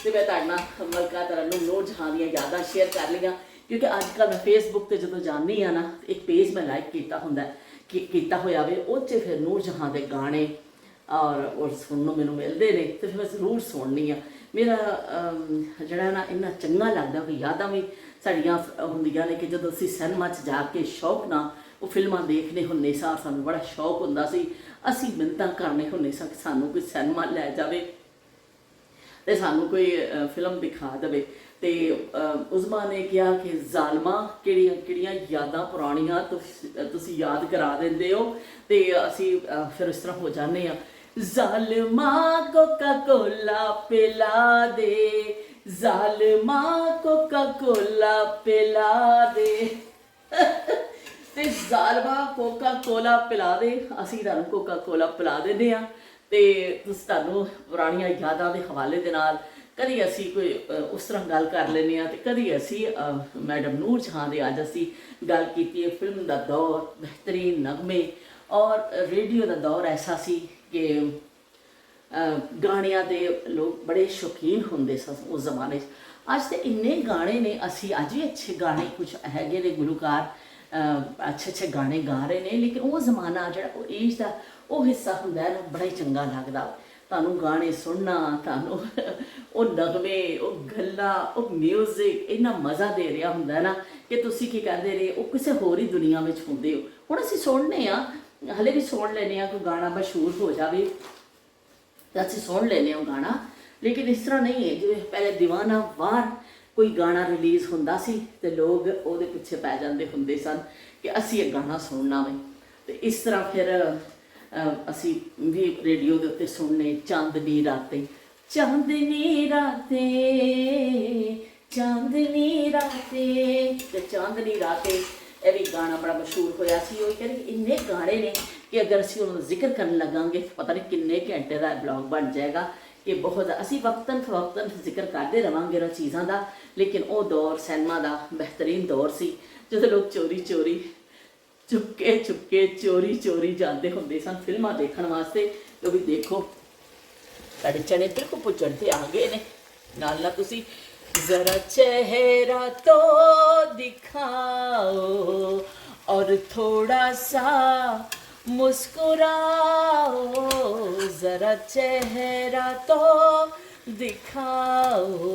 ਤੇ ਮੈਂ ਤੁਹਾਡੇ ਨਾਲ ਮਲਕਾ ਤਰन्नुम ਨੂਰ ਜਹਾਂ ਦੀਆਂ ਯਾਦਾਂ ਸ਼ੇਅਰ ਕਰ ਲਈਆਂ। ਕਿਉਂਕਿ ਅੱਜ ਕੱਲ੍ਹ ਮੈਂ ਫੇਸਬੁੱਕ 'ਤੇ ਜਦੋਂ ਜਾਂਦੀ ਹਾਂ ਨਾ, ਇੱਕ ਪੇਜ ਮੈਂ ਲਾਈਕ ਕੀਤਾ ਹੁੰਦਾ ਕੀਤਾ ਹੋਇਆ ਵੇ, ਉਹ 'ਚ ਫਿਰ ਨੂਰ ਜਹਾਂ ਦੇ ਗਾਣੇ ਔਰ ਸੁਣਨ ਨੂੰ ਮੈਨੂੰ ਮਿਲਦੇ ਨੇ, ਤੇ ਫਿਰ ਮੈਂ ਜ਼ਰੂਰ ਸੁਣਨੀ ਆ। ਮੇਰਾ ਜਿਹੜਾ ਨਾ ਇੰਨਾ ਚੰਗਾ ਲੱਗਦਾ ਕਿ ਯਾਦਾਂ ਵੀ ਸਾਡੀਆਂ ਹੁੰਦੀਆਂ ਨੇ ਕਿ ਜਦੋਂ ਅਸੀਂ ਸਿਨੇਮਾ 'ਚ ਜਾ ਕੇ ਸ਼ੌਕ ਨਾਲ ਉਹ ਫਿਲਮਾਂ ਦੇਖਣੇ ਹੁੰਦੇ ਸਾਂ, ਸਾਨੂੰ ਬੜਾ ਸ਼ੌਕ ਹੁੰਦਾ ਸੀ, ਅਸੀਂ ਮਿੰਨਤਾਂ ਕਰਨੇ ਹੁੰਦੇ ਸਾਂ ਕਿ ਸਾਨੂੰ ਕੋਈ ਸਿਨੇਮਾ ਲੈ ਜਾਵੇ ਤੇ ਸਾਨੂੰ ਕੋਈ ਫਿਲਮ ਦਿਖਾ ਦੇਵੇ। ਤੇ ਉਜ਼ਮਾ ਨੇ ਕਿਹਾ ਕਿ ਜ਼ਾਲਮਾ ਕਿਹੜੀਆਂ ਕਿਹੜੀਆਂ ਯਾਦਾਂ ਪੁਰਾਣੀਆਂ ਤੁਸੀਂ ਯਾਦ ਕਰਾ ਦਿੰਦੇ ਹੋ। ਤੇ ਅਸੀਂ ਫਿਰ ਇਸ ਤਰ੍ਹਾਂ ਹੋ ਜਾਂਦੇ ਹਾਂ, ਜ਼ਾਲਮਾ ਕੋਕਾ ਕੋਲਾ ਪਿਲਾ ਦੇ, ਜ਼ਾਲਮਾ ਕੋਕਾ ਕੋਲਾ ਪਿਲਾ ਦੇ ਤੇ ਜ਼ਾਲਮਾ ਕੋਕਾ ਕੋਲਾ ਪਿਲਾ ਦੇ, ਅਸੀਂ ਤੁਹਾਨੂੰ ਕੋਕਾ ਕੋਲਾ ਪਿਲਾ ਦਿੰਦੇ ਹਾਂ। ਤੇ ਤੁਸੀਂ ਤੁਹਾਨੂੰ ਪੁਰਾਣੀਆਂ ਯਾਦਾਂ ਦੇ ਹਵਾਲੇ ਦੇ ਨਾਲ ਕਦੀ ਅਸੀਂ ਕੋਈ ਉਸ ਤਰ੍ਹਾਂ ਗੱਲ ਕਰ ਲੈਂਦੇ ਹਾਂ, ਤੇ ਕਦੀ ਅਸੀਂ ਮੈਡਮ ਨੂਰ ਜਹਾਂ ਦੇ ਅੱਜ ਅਸੀਂ ਗੱਲ ਕੀਤੀ ਹੈ। ਫਿਲਮ ਦਾ ਦੌਰ, ਬਿਹਤਰੀਨ ਨਗਮੇ, ਔਰ ਰੇਡੀਓ ਦਾ ਦੌਰ ਐਸਾ ਸੀ ਕਿ ਗਾਣਿਆਂ ਦੇ ਲੋਕ ਬੜੇ ਸ਼ੌਕੀਨ ਹੁੰਦੇ ਸਨ ਉਸ ਜ਼ਮਾਨੇ 'ਚ। ਅੱਜ ਤਾਂ ਇੰਨੇ ਗਾਣੇ ਨੇ, ਅਸੀਂ ਅੱਜ ਵੀ ਅੱਛੇ ਗਾਣੇ ਕੁਛ ਹੈਗੇ ਨੇ, ਗੁਲੂਕਾਰ ਅੱਛੇ ਅੱਛੇ ਗਾਣੇ ਗਾ ਰਹੇ ਨੇ, ਲੇਕਿਨ ਉਹ ਜ਼ਮਾਨਾ ਜਿਹੜਾ ਉਹ ਏਜ ਦਾ ਉਹ ਹਿੱਸਾ ਹੁੰਦਾ ਹੈ ਨਾ, ਬੜਾ ਹੀ ਚੰਗਾ ਲੱਗਦਾ ਤੁਹਾਨੂੰ ਗਾਣੇ ਸੁਣਨਾ, ਤੁਹਾਨੂੰ ਉਹ ਨਗਮੇ, ਉਹ ਗੱਲਾਂ, ਉਹ ਮਿਊਜ਼ਿਕ ਇੰਨਾ ਮਜ਼ਾ ਦੇ ਰਿਹਾ ਹੁੰਦਾ ਨਾ ਕਿ ਤੁਸੀਂ ਕੀ ਕਹਿੰਦੇ ਨੇ, ਉਹ ਕਿਸੇ ਹੋਰ ਹੀ ਦੁਨੀਆ ਵਿੱਚ ਹੁੰਦੇ ਹੋ। ਹੁਣ ਅਸੀਂ ਸੁਣਨੇ ਆ, ਹਲੇ ਵੀ ਸੁਣ ਲੈਂਦੇ ਹਾਂ, ਕੋਈ ਗਾਣਾ ਮਸ਼ਹੂਰ ਹੋ ਜਾਵੇ ਤਾਂ ਅਸੀਂ ਸੁਣ ਲੈਂਦੇ ਹਾਂ ਉਹ ਗਾਣਾ, ਲੇਕਿਨ ਇਸ ਤਰ੍ਹਾਂ ਨਹੀਂ ਹੈ ਜਿਵੇਂ ਪਹਿਲੇ ਦੀਵਾਨਾ ਵਾਰ ਕੋਈ ਗਾਣਾ ਰਿਲੀਜ਼ ਹੁੰਦਾ ਸੀ ਤੇ ਲੋਕ ਉਹਦੇ ਪਿੱਛੇ ਪੈ ਜਾਂਦੇ ਹੁੰਦੇ ਸਨ ਕਿ ਅਸੀਂ ਇਹ ਗਾਣਾ ਸੁਣਨਾ ਵੇ। ਤੇ ਇਸ ਤਰ੍ਹਾਂ ਫਿਰ ਅਸੀਂ ਵੀ ਰੇਡੀਓ ਦੇ ਉੱਤੇ ਸੁਣਨੇ, ਚਾਂਦਨੀ ਰਾਤੇ, ਚਾਂਦਨੀ ਰਾਤੇ, ਚਾਂਦਨੀ ਰਾਤੇ, ਤੇ ਚਾਂਦਨੀ ਰਾਤੇ ਇਹ ਵੀ ਗਾਣਾ ਬੜਾ ਮਸ਼ਹੂਰ ਹੋਇਆ ਸੀ। ਉਹ ਕਹਿੰਦੇ ਇੰਨੇ ਗਾਣੇ ਨੇ ਕਿ ਅਗਰ ਅਸੀਂ ਉਹਨੂੰ ਜ਼ਿਕਰ ਕਰਨ ਲੱਗਾਂਗੇ ਪਤਾ ਨਹੀਂ ਕਿੰਨੇ ਘੰਟੇ ਦਾ ਬਲੌਗ ਬਣ ਜਾਏਗਾ। ਕਿ ਬਹੁਤ ਅਸੀਂ ਵਕਤਨ ਫਵਕਤਨ ਜ਼ਿਕਰ ਕਰਦੇ ਰਹਾਂਗੇ ਉਹਨਾਂ ਚੀਜ਼ਾਂ ਦਾ, ਲੇਕਿਨ ਉਹ ਦੌਰ ਸਿਨੇਮਾ ਦਾ ਬਿਹਤਰੀਨ ਦੌਰ ਸੀ ਜਦੋਂ ਲੋਕ ਚੋਰੀ ਚੋਰੀ, ਚੁਪਕੇ ਚੁਪਕੇ, ਚੋਰੀ ਚੋਰੀ ਜਾਂਦੇ ਹੁੰਦੇ ਸਨ ਫਿਲਮਾਂ ਦੇਖਣ ਵਾਸਤੇ। ਉਹ ਵੀ ਦੇਖੋ ਸਾਡੇ ਚਣੇ ਬਿਲਕੁਲ ਪੁੱਜਣ ਤੇ ਆ ਗਏ ਨੇ। ਨਾਲ ਨਾਲ ਤੁਸੀਂ ਜ਼ਰਾ ਚਿਹਰਾ तो दिखाओ और थोड़ा सा मुस्कुराओ, जरा चेहरा तो दिखाओ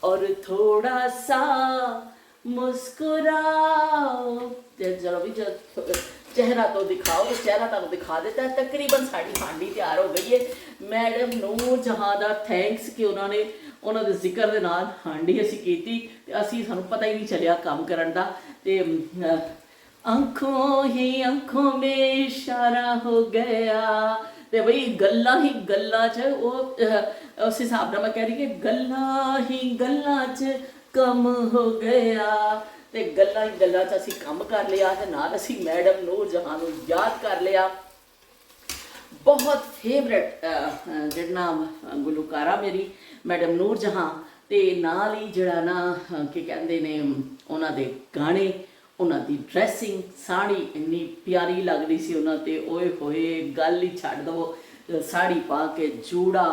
और थोड़ा सा मुस्कुराओ। चलो भी चेहरा तो दिखाओ, तो चेहरा तुहानूं दिखा दिता है। तकरीबन साड़ी हांडी तैयार हो गई है। मैडम ਨੂਰ ਜਹਾਂ ਦਾ थैंक्स कि उन्होंने ਉਹਨਾਂ ਦੇ ਜ਼ਿਕਰ ਦੇ ਨਾਲ ਹਾਂਡੀ ਅਸੀਂ ਕੀਤੀ ਤੇ ਅਸੀਂ ਸਾਨੂੰ ਪਤਾ ਹੀ ਨਹੀਂ ਚੱਲਿਆ ਕੰਮ ਕਰਨ ਦਾ। ਤੇ ਆਂਖੋਂ ਹੀ ਆਂਖੋਂ ਮੇ ਇਸ਼ਾਰਾ ਹੋ ਗਿਆ, ਤੇ ਬਈ ਗੱਲਾਂ ਹੀ ਗੱਲਾਂ 'ਚ ਉਹ ਉਸ ਹਿਸਾਬ ਨਾਲ ਮੈਂ ਕਹਿ ਰਹੀ ਕਿ ਗੱਲਾਂ ਹੀ ਗੱਲਾਂ 'ਚ ਕੰਮ ਹੋ ਗਿਆ। ਤੇ ਗੱਲਾਂ ਹੀ ਗੱਲਾਂ 'ਚ ਅਸੀਂ ਕੰਮ ਕਰ ਲਿਆ ਤੇ ਨਾਲ ਅਸੀਂ ਮੈਡਮ ਨੂਰ ਜਹਾਂ ਨੂੰ ਯਾਦ ਕਰ ਲਿਆ। ਬਹੁਤ ਫੇਵਰੇਟ ਜਿਹੜਾ ਗੁਲੂਕਾਰਾ ਮੇਰੀ ਮੈਡਮ ਨੂਰ ਜਹਾਂ, ਤੇ ਨਾਲ ਹੀ ਜਿਹੜਾ ਨਾ ਕੀ ਕਹਿੰਦੇ ਨੇ ਉਹਨਾਂ ਦੇ ਗਾਣੇ, ਉਹਨਾਂ ਦੀ ਡਰੈਸਿੰਗ, ਸਾੜੀ ਇੰਨੀ ਪਿਆਰੀ ਲੱਗਦੀ ਸੀ ਉਹਨਾਂ 'ਤੇ। ਓਏ ਹੋਏ ਗੱਲ ਹੀ ਛੱਡ ਦਵੋ, ਸਾੜੀ ਪਾ ਕੇ ਜੂੜਾ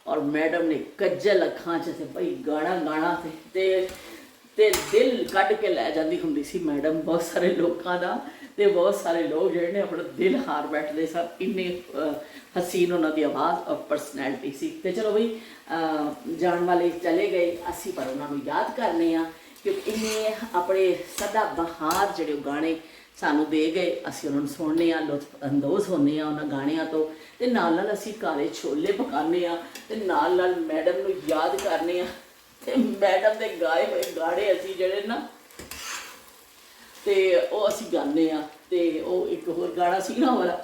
ਔਰ ਮੈਡਮ ਨੇ ਕੱਜਲ ਅੱਖਾਂ 'ਚ ਤੇ ਭਈ ਗਾਣਾ ਗਾਣਾ ਤੇ ਦਿਲ ਕੱਢ ਕੇ ਲੈ ਜਾਂਦੀ ਹੁੰਦੀ ਸੀ ਮੈਡਮ ਬਹੁਤ ਸਾਰੇ ਲੋਕਾਂ ਦਾ। ਤੇ ਬਹੁਤ ਸਾਰੇ ਲੋਕ ਜਿਹੜੇ ਨੇ ਆਪਣਾ ਦਿਲ ਹਾਰ ਬੈਠਦੇ ਸਨ, ਇੰਨੇ ਹਸੀਨ ਉਹਨਾਂ ਦੀ ਆਵਾਜ਼ ਔਰ ਪਰਸਨੈਲਿਟੀ ਸੀ। ਤੇ ਚਲੋ ਬਈ ਜਾਣ ਵਾਲੇ ਚਲੇ ਗਏ, ਅਸੀਂ ਪਰ ਉਹਨਾਂ ਨੂੰ ਯਾਦ ਕਰਨੇ ਆ ਕਿਉਂਕਿ ਇੰਨੇ ਆਪਣੇ ਸਦਾ ਬਹਾਰ ਜਿਹੜੇ ਗਾਣੇ ਸਾਨੂੰ ਦੇ ਗਏ, ਅਸੀਂ ਉਹਨਾਂ ਨੂੰ ਸੁਣਨੇ ਆ, ਲੁਤਫ ਅੰਦੋਜ਼ ਹੁੰਦੇ ਆ ਉਹਨਾਂ ਗਾਣਿਆਂ ਤੋਂ। ਤੇ ਨਾਲ ਨਾਲ ਅਸੀਂ ਕਾਲੇ ਛੋਲੇ ਪਕਾਉਂਦੇ ਆ ਤੇ ਨਾਲ ਨਾਲ ਮੈਡਮ ਨੂੰ ਯਾਦ ਕਰਨੇ ਆ ਤੇ ਮੈਡਮ ਦੇ ਗਾਏ ਹੋਏ ਗਾਣੇ ਅਸੀਂ ਜਿਹੜੇ ਨਾ ਤੇ ਉਹ ਅਸੀਂ ਗਾਉਂਦੇ ਆ। ਤੇ ਉਹ ਇੱਕ ਹੋਰ ਗਾਣਾ ਸੀ ਨਾ ਵਾਲਾ,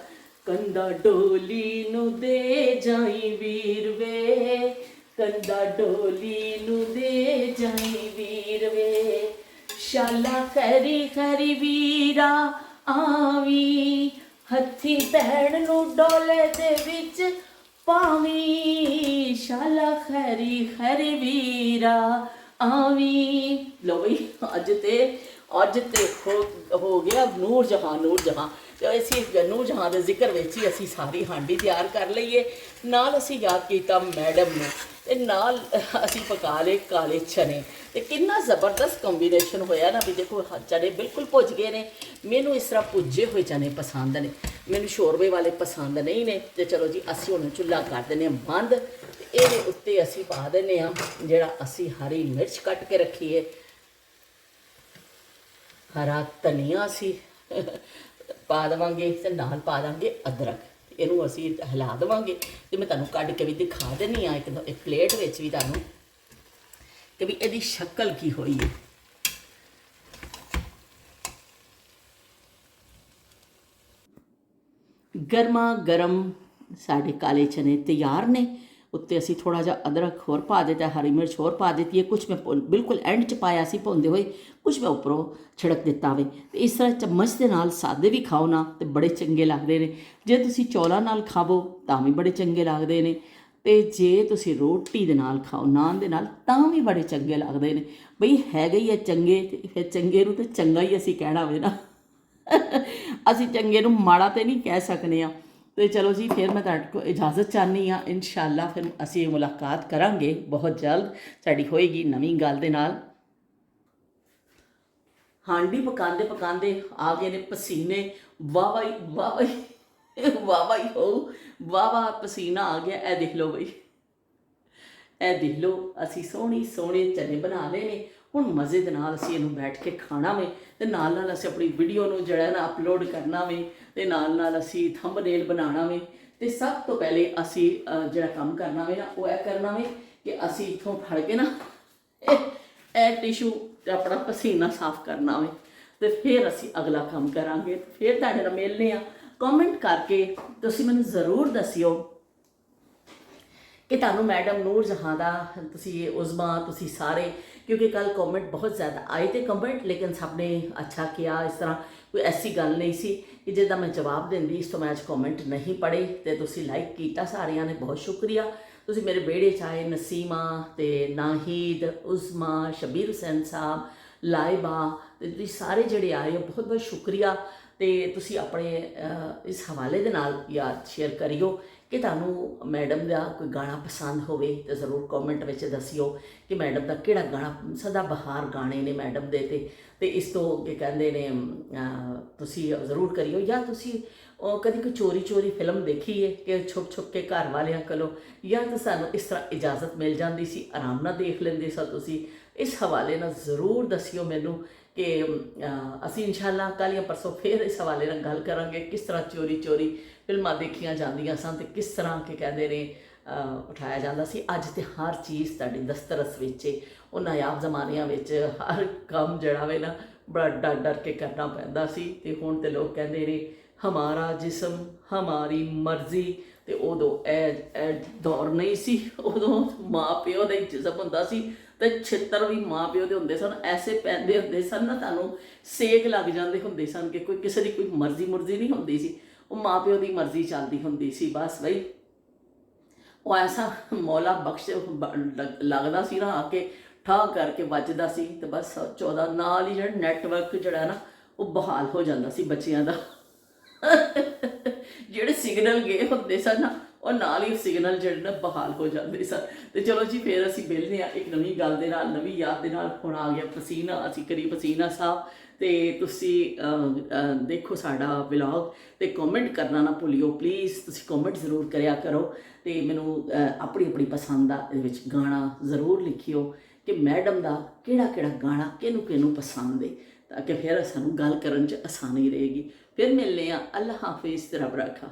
ਕੰਦਾ ਡੋਲੀ ਨੂੰ ਦੇ ਜਾਈ ਵੀਰ ਵੇ, ਕੰਦਾ ਡੋਲੀ ਨੂੰ ਦੇ ਜਾਈ ਵੀਰ ਵੇ, ਸ਼ਾਲਾ ਖਰੀ ਖਰੀ ਵੀਰਾ ਆਵੀ, ਹੱਥੀ ਭੈਣ ਨੂੰ ਡੋਲੇ ਦੇ ਵਿੱਚ ਪਾਵੀ, ਸ਼ਾਲਾ ਖਰੀ ਖਰੀ ਵੀਰਾ ਆਵੀ। ਲੋ ਬਈ ਅੱਜ ਤੇ ਹੋ ਗਿਆ ਨੂਰ ਜਹਾਂ ਨੂਰ ਜਹਾਂ। ਤੇ ਅਸੀਂ ਨੂਰ ਜਹਾਂ ਦੇ ਜ਼ਿਕਰ ਵਿੱਚ ਹੀ ਅਸੀਂ ਸਾਰੀ ਹਾਂਡੀ ਤਿਆਰ ਕਰ ਲਈਏ। ਨਾਲ ਅਸੀਂ ਯਾਦ ਕੀਤਾ ਮੈਡਮ ਨੂੰ ਤੇ ਨਾਲ ਅਸੀਂ ਪਕਾ ਲਏ ਕਾਲੇ ਚਨੇ। ਤੇ ਕਿੰਨਾ ਜ਼ਬਰਦਸਤ ਕੰਬੀਨੇਸ਼ਨ ਹੋਇਆ ਨਾ ਵੀ ਦੇਖੋ, ਚਨੇ ਬਿਲਕੁਲ ਭੁੱਜ ਗਏ ਨੇ। ਮੈਨੂੰ ਇਸ ਤਰ੍ਹਾਂ ਭੁੱਜੇ ਹੋਏ ਚਨੇ ਪਸੰਦ ਨੇ, ਮੈਨੂੰ ਸ਼ੋਰਬੇ ਵਾਲੇ ਪਸੰਦ ਨਹੀਂ ਨੇ। ਤੇ ਚਲੋ ਜੀ ਅਸੀਂ ਹੁਣ ਚੁੱਲ੍ਹਾ ਕਰ ਦਿੰਦੇ ਹਾਂ ਬੰਦ ਤੇ ਇਹਦੇ ਉੱਤੇ ਅਸੀਂ ਪਾ ਦਿੰਦੇ ਹਾਂ ਜਿਹੜਾ ਅਸੀਂ ਹਰੀ ਮਿਰਚ ਕੱਟ ਕੇ ਰੱਖੀ ਹੈ, ਹਰਾ ਧਨੀਆ ਅਸੀਂ ਪਾ ਦੇਵਾਂਗੇ ਤੇ ਨਾਲ ਪਾ ਦਾਂਗੇ ਅਦਰਕ। ਇਹਨੂੰ ਅਸੀਂ ਹਿਲਾ ਦੇਵਾਂਗੇ ਤੇ ਮੈਂ ਤੁਹਾਨੂੰ ਕੱਢ ਕੇ ਵੀ ਦਿਖਾ ਦਿੰਦੀ ਹਾਂ ਇੱਕ ਪਲੇਟ ਵਿੱਚ ਵੀ ਤੁਹਾਨੂੰ ਕਿ ਵੀ ਇਹਦੀ ਸ਼ਕਲ ਕੀ ਹੋਈ ਹੈ। ਗਰਮਾ ਗਰਮ ਸਾਡੇ ਕਾਲੇ ਚਨੇ ਤਿਆਰ ਨੇ। ਉੱਤੇ ਅਸੀਂ ਥੋੜ੍ਹਾ ਜਿਹਾ ਅਦਰਕ ਹੋਰ ਪਾ ਦਿੱਤਾ, ਹਰੀ ਮਿਰਚ ਹੋਰ ਪਾ ਦਿੱਤੀ ਹੈ। ਕੁਛ ਮੈਂ ਬਿਲਕੁਲ ਐਂਡ 'ਚ ਪਾਇਆ ਸੀ ਭੁੰਨਦੇ ਹੋਏ, ਕੁਛ ਮੈਂ ਉੱਪਰੋਂ ਛਿੜਕ ਦਿੱਤਾ ਵੇ। ਤੇ ਇਸ ਤਰ੍ਹਾਂ ਚਮਚ ਦੇ ਨਾਲ ਸਾਦੇ ਵੀ ਖਾਓ ਨਾ ਤੇ ਬੜੇ ਚੰਗੇ ਲੱਗਦੇ ਨੇ। ਜੇ ਤੁਸੀਂ ਚੌਲਾਂ ਨਾਲ ਖਾਵੋ ਤਾਂ ਵੀ ਬੜੇ ਚੰਗੇ ਲੱਗਦੇ ਨੇ, ਤੇ ਜੇ ਤੁਸੀਂ ਰੋਟੀ ਦੇ ਨਾਲ ਖਾਓ, ਨਾਨ ਦੇ ਨਾਲ, ਤਾਂ ਵੀ ਬੜੇ ਚੰਗੇ ਲੱਗਦੇ ਨੇ। ਬਈ ਹੈਗੇ ਹੀ ਆ ਚੰਗੇ, ਤੇ ਫਿਰ ਚੰਗੇ ਨੂੰ ਤਾਂ ਚੰਗਾ ਹੀ ਅਸੀਂ ਕਹਿਣਾ ਹੋਵੇ ਨਾ ਅਸੀਂ ਚੰਗੇ ਨੂੰ ਮਾੜਾ ਤੇ ਨਹੀਂ ਕਹਿ ਸਕਦੇ ਹਾਂ। ਤੇ ਚਲੋ ਜੀ ਫਿਰ ਮੈਂ ਤੁਹਾਡੇ ਕੋਲ ਇਜਾਜ਼ਤ ਚਾਹੁੰਦੀ ਹਾਂ। ਇਨਸ਼ਾਅੱਲਾ ਫਿਰ ਅਸੀਂ ਮੁਲਾਕਾਤ ਕਰਾਂਗੇ ਬਹੁਤ ਜਲਦ, ਸਾਡੀ ਹੋਏਗੀ ਨਵੀਂ ਗੱਲ ਦੇ ਨਾਲ। ਹਾਂਡੀ ਪਕਾਉਂਦੇ ਪਕਾਉਂਦੇ ਆ ਗਏ ਨੇ ਪਸੀਨੇ, ਵਾਹ ਵਾਹ ਵਾਹ ਵਾਹ ਵਾਹ ਹੋ ਵਾਹ ਵਾਹ ਪਸੀਨਾ ਆ ਗਿਆ। ਇਹ ਦੇਖ ਲਓ ਬਈ, ਇਹ ਦੇਖ ਲਓ ਅਸੀਂ ਸੋਹਣੇ ਚਨੇ ਬਣਾ ਲਏ ਨੇ। ਹੁਣ ਮਜ਼ੇ ਦੇ ਨਾਲ ਅਸੀਂ ਇਹਨੂੰ ਬੈਠ ਕੇ ਖਾਣਾ ਵੇ ਤੇ ਨਾਲ ਨਾਲ ਅਸੀਂ ਆਪਣੀ ਵੀਡੀਓ ਨੂੰ ਜਿਹੜਾ ਨਾ ਅਪਲੋਡ ਕਰਨਾ ਵੇ ਤੇ ਨਾਲ ਨਾਲ ਅਸੀਂ ਥੰਬਨੇਲ ਬਣਾਉਣਾ ਵੇ। ਤੇ ਸਭ ਤੋਂ ਪਹਿਲੇ ਅਸੀਂ ਜਿਹੜਾ ਕੰਮ ਕਰਨਾ ਵੇ ਨਾ ਉਹ ਇਹ ਕਰਨਾ ਵੇ ਕਿ ਅਸੀਂ ਇੱਥੋਂ ਫੜ ਕੇ ਨਾ ਇਹ ਟਿਸ਼ੂ ਤੇ ਆਪਣਾ ਪਸੀਨਾ ਸਾਫ਼ ਕਰਨਾ ਵੇ ਤੇ ਫਿਰ ਅਸੀਂ ਅਗਲਾ ਕੰਮ ਕਰਾਂਗੇ। ਫਿਰ ਤੁਹਾਡੇ ਨਾਲ ਮਿਲਨੇ ਆ। ਕਮੈਂਟ ਕਰਕੇ ਤੁਸੀਂ ਮੈਨੂੰ ਜ਼ਰੂਰ ਦੱਸਿਓ ਕਿ ਤੁਹਾਨੂੰ ਮੈਡਮ ਨੂਰ ਜਹਾਂ ਦਾ ਤੁਸੀਂ ਉਜ਼ਮਾ ਤੁਸੀਂ ਸਾਰੇ, ਕਿਉਂਕਿ ਕੱਲ ਕਮੈਂਟ ਬਹੁਤ ਜ਼ਿਆਦਾ ਆਏ ਤੇ ਕਮੈਂਟ, ਲੇਕਿਨ ਸਭ ਨੇ ਅੱਛਾ ਕਿਹਾ। ਇਸ ਤਰ੍ਹਾਂ ਕੋਈ ਐਸੀ ਗੱਲ ਨਹੀਂ ਸੀ ਕਿ ਜਿਹਦਾ ਮੈਂ ਜਵਾਬ ਦਿੰਦੀ। ਇਸ ਤੋਂ ਮੈਂ ਅੱਜ ਕਮੈਂਟ ਨਹੀਂ ਪੜ੍ਹੇ ਤੇ ਤੁਸੀਂ ਲਾਈਕ ਕੀਤਾ ਸਾਰਿਆਂ ਨੇ, ਬਹੁਤ ਸ਼ੁਕਰੀਆ। ਤੁਸੀਂ ਮੇਰੇ ਵਿਹੜੇ 'ਚ ਆਏ, ਨਸੀਮਾ ਤੇ ਨਾਹੀਦ, ਉਜ਼ਮਾ, ਸ਼ਬੀਰ ਹੁਸੈਨ ਸਾਹਿਬ, ਲਾਇਬਾ, ਤੇ ਤੁਸੀਂ ਸਾਰੇ ਜਿਹੜੇ ਆਏ ਹੋ ਬਹੁਤ ਬਹੁਤ ਸ਼ੁਕਰੀਆ। ਤੇ ਤੁਸੀਂ ਆਪਣੇ ਇਸ ਹਵਾਲੇ ਦੇ ਨਾਲ ਯਾਦ ਸ਼ੇਅਰ ਕਰਿਓ ਕਿ ਤੁਹਾਨੂੰ ਮੈਡਮ ਦਾ ਕੋਈ ਗਾਣਾ ਪਸੰਦ ਹੋਵੇ ਤਾਂ ਜ਼ਰੂਰ ਕਮੈਂਟ ਵਿੱਚ ਦੱਸਿਓ ਕਿ ਮੈਡਮ ਦਾ ਕਿਹੜਾ ਗਾਣਾ, ਸਦਾ ਬਹਾਰ ਗਾਣੇ ਨੇ ਮੈਡਮ ਦੇ। ਤੇ ਇਸ ਤੋਂ ਕੀ ਕਹਿੰਦੇ ਨੇ ਤੁਸੀਂ ਜ਼ਰੂਰ ਕਰਿਓ। ਜਾਂ ਤੁਸੀਂ ਕਦੀ ਕੋਈ ਚੋਰੀ ਫਿਲਮ ਦੇਖੀ ਹੈ ਕਿ ਛੁਪ ਕੇ ਘਰ ਵਾਲਿਆਂ ਕੋਲੋਂ, ਜਾਂ ਤਾਂ ਸਾਨੂੰ ਇਸ ਤਰ੍ਹਾਂ ਇਜਾਜ਼ਤ ਮਿਲ ਜਾਂਦੀ ਸੀ, ਆਰਾਮ ਨਾਲ ਦੇਖ ਲੈਂਦੇ ਸੋ ਤੁਸੀਂ। ਇਸ ਹਵਾਲੇ ਨਾਲ ਜ਼ਰੂਰ ਦੱਸਿਓ ਮੈਨੂੰ ਕਿ ਅਸੀਂ ਇਨਸ਼ਾਅੱਲਾ ਕੱਲ੍ਹ ਜਾਂ ਪਰਸੋਂ ਫਿਰ ਇਸ ਹਵਾਲੇ ਨਾਲ ਗੱਲ ਕਰਾਂਗੇ ਕਿਸ ਤਰ੍ਹਾਂ ਚੋਰੀ ਫਿਲਮਾਂ ਦੇਖੀਆਂ ਜਾਂਦੀਆਂ ਸਨ ਤੇ ਕਿਸ ਤਰ੍ਹਾਂ ਕੀ ਕਹਿੰਦੇ ਨੇ ਉਠਾਇਆ ਜਾਂਦਾ ਸੀ। ਅੱਜ ਤੇ ਹਰ ਚੀਜ਼ ਤੁਹਾਡੀ ਦਸਤਰਸ ਵਿੱਚ, ਉਹ ਨਾਯਾਬ ਜ਼ਮਾਨਿਆਂ ਵਿੱਚ ਹਰ ਕੰਮ ਜਿਹੜਾ ਵੇ ਨਾ ਬੜਾ ਡਰ ਕੇ ਕਰਨਾ ਪੈਂਦਾ ਸੀ। ਤੇ ਹੁਣ ਤੇ ਲੋਕ ਕਹਿੰਦੇ ਨੇ ਹਮਾਰਾ ਜਿਸਮ ਹਮਾਰੀ ਮਰਜ਼ੀ। ਤੇ ਉਦੋਂ ਇਹ ਦੌਰ ਨਹੀਂ ਸੀ। ਉਦੋਂ ਮਾਂ ਪਿਓ ਦਾ ਹੀ ਜਿਸਮ ਹੁੰਦਾ ਸੀ ਤੇ ਛਿੱਤਰ ਵੀ ਮਾਂ ਪਿਓ ਦੇ ਹੁੰਦੇ ਸਨ। ਐਸੇ ਪੈਂਦੇ ਹੁੰਦੇ ਸਨ ਨਾ, ਤੁਹਾਨੂੰ ਸੇਕ ਲੱਗ ਜਾਂਦੇ ਹੁੰਦੇ ਸਨ ਕਿ ਕੋਈ ਕਿਸੇ ਦੀ ਕੋਈ ਮਰਜ਼ੀ ਨਹੀਂ ਹੁੰਦੀ ਸੀ, ਉਹ ਮਾਂ ਪਿਓ ਦੀ ਮਰਜ਼ੀ ਚੱਲਦੀ ਹੁੰਦੀ ਸੀ ਬਸ। ਬਈ ਉਹ ਐਸਾ ਮੌਲਾ ਬਖਸ਼ ਲੱਗਦਾ ਸੀ ਨਾ, ਆ ਕੇ ਠਾਹ ਕਰਕੇ ਵੱਜਦਾ ਸੀ ਤੇ ਬਸ 14 ਨਾਲ ਹੀ ਜਿਹੜਾ ਨੈਟਵਰਕ ਜਿਹੜਾ ਨਾ ਉਹ ਬਹਾਲ ਹੋ ਜਾਂਦਾ ਸੀ ਬੱਚਿਆਂ ਦਾ ਜਿਹੜੇ ਸਿਗਨਲ ਗਏ ਹੁੰਦੇ ਸਨ ਨਾ ਔਰ ਨਾਲ ਹੀ ਸਿਗਨਲ ਜਿਹੜੇ ਨਾ ਬਹਾਲ ਹੋ ਜਾਂਦੇ ਸਨ। ਤੇ ਚਲੋ ਜੀ ਫਿਰ ਅਸੀਂ ਮਿਲਦੇ ਹਾਂ ਇੱਕ ਨਵੀਂ ਗੱਲ ਦੇ ਨਾਲ, ਨਵੀਂ ਯਾਦ ਦੇ ਨਾਲ। ਹੁਣ ਆ ਗਿਆ ਪਸੀਨਾ, ਅਸੀਂ ਕਰੀ ਪਸੀਨਾ ਸਾਹਿਬ। ਤੇ ਤੁਸੀਂ ਦੇਖੋ ਸਾਡਾ ਵਲੌਗ ਤੇ ਕਮੈਂਟ ਕਰਨਾ ਨਾ ਭੁੱਲਿਓ ਪਲੀਜ਼। ਤੁਸੀਂ ਕਮੈਂਟ ਜ਼ਰੂਰ ਕਰਿਆ ਕਰੋ ਤੇ ਮੈਨੂੰ ਆਪਣੀ ਆਪਣੀ ਪਸੰਦ ਦਾ ਇਹਦੇ ਵਿੱਚ ਗਾਣਾ ਜ਼ਰੂਰ ਲਿਖਿਓ ਕਿ ਮੈਡਮ ਦਾ ਕਿਹੜਾ ਕਿਹੜਾ ਗਾਣਾ ਕਿਹਨੂੰ ਕਿਹਨੂੰ ਪਸੰਦ ਹੈ, ਤਾਂ ਕਿ ਫਿਰ ਸਾਨੂੰ ਗੱਲ ਕਰਨ 'ਚ ਆਸਾਨੀ ਰਹੇਗੀ। ਫਿਰ ਮਿਲਨੇ ਆ। ਅੱਲਾ ਹਾਫਿਜ਼, ਰੱਬ ਰਾਖਾ।